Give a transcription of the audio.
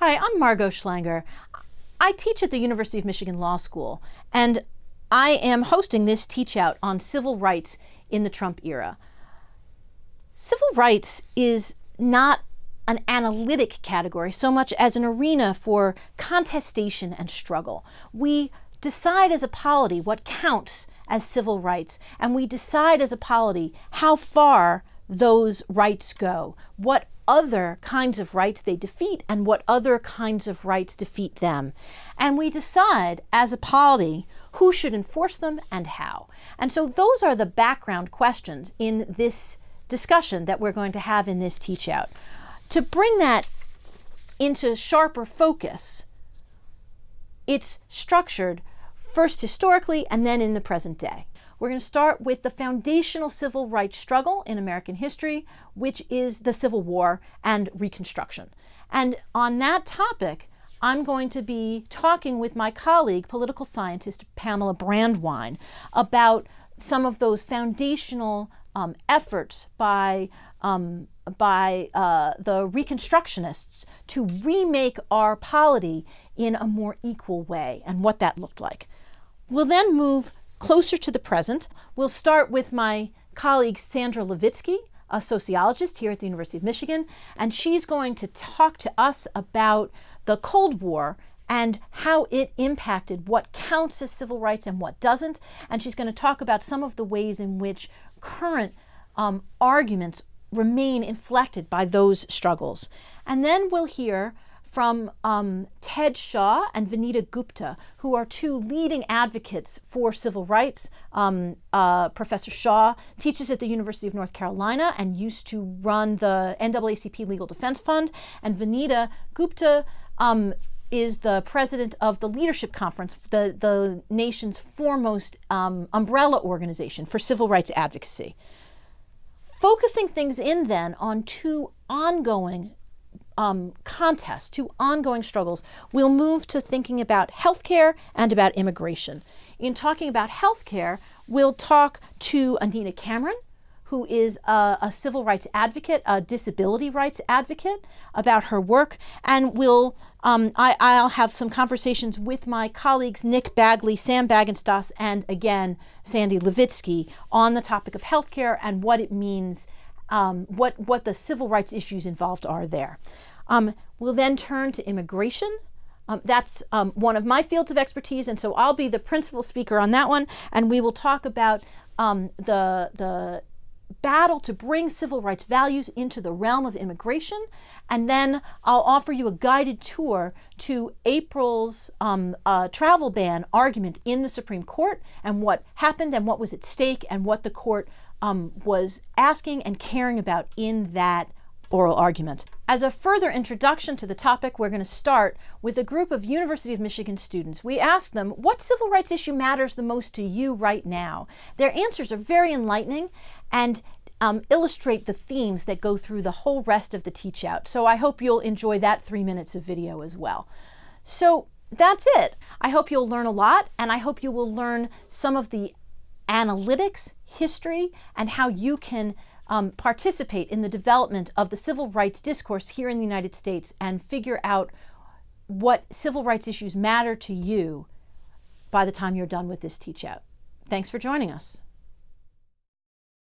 Hi, I'm Margo Schlanger. I teach at the University of Michigan Law School, and I am hosting this teach out on civil rights in the Trump era. Civil rights is not an analytic category so much as an arena for contestation and struggle. We decide as a polity what counts as civil rights, and we decide as a polity how far those rights go, what other kinds of rights they defeat and what other kinds of rights defeat them. And we decide as a polity who should enforce them and how. And so those are the background questions in this discussion that we're going to have in this teach out. To bring that into sharper focus, it's structured first historically and then in the present day. We're going to start with the foundational civil rights struggle in American history, which is the Civil War and Reconstruction. And on that topic, I'm going to be talking with my colleague, political scientist Pamela Brandwine, about some of those foundational efforts by the Reconstructionists to remake our polity in a more equal way and what that looked like. We'll then move closer to the present. We'll start with my colleague Sandra Levitsky, a sociologist here at the University of Michigan, and she's going to talk to us about the Cold War and how it impacted what counts as civil rights and what doesn't. And she's going to talk about some of the ways in which current arguments remain inflected by those struggles. And then we'll hear from Ted Shaw and Vanita Gupta, who are two leading advocates for civil rights. Professor Shaw teaches at the University of North Carolina and used to run the NAACP Legal Defense Fund. And Vanita Gupta is the president of the Leadership Conference, the nation's foremost umbrella organization for civil rights advocacy. Focusing things in then on two ongoing contests, two ongoing struggles, we'll move to thinking about healthcare and about immigration. In talking about healthcare, we'll talk to Anita Cameron, who is a civil rights advocate, a disability rights advocate, about her work, and I'll have some conversations with my colleagues Nick Bagley, Sam Bagenstos, and again Sandy Levitsky on the topic of healthcare and what it means. What the civil rights issues involved are there. We'll then turn to immigration. That's one of my fields of expertise, and so I'll be the principal speaker on that one, and we will talk about the battle to bring civil rights values into the realm of immigration, and then I'll offer you a guided tour to April's travel ban argument in the Supreme Court and what happened and what was at stake and what the court was asking and caring about in that oral argument. As a further introduction to the topic, we're going to start with a group of University of Michigan students. We asked them, what civil rights issue matters the most to you right now? Their answers are very enlightening and illustrate the themes that go through the whole rest of the teach out. So I hope you'll enjoy that 3 minutes of video as well. So that's it. I hope you'll learn a lot, and I hope you will learn some of the analytics, history, and how you can participate in the development of the civil rights discourse here in the United States and figure out what civil rights issues matter to you by the time you're done with this teach out. Thanks for joining us.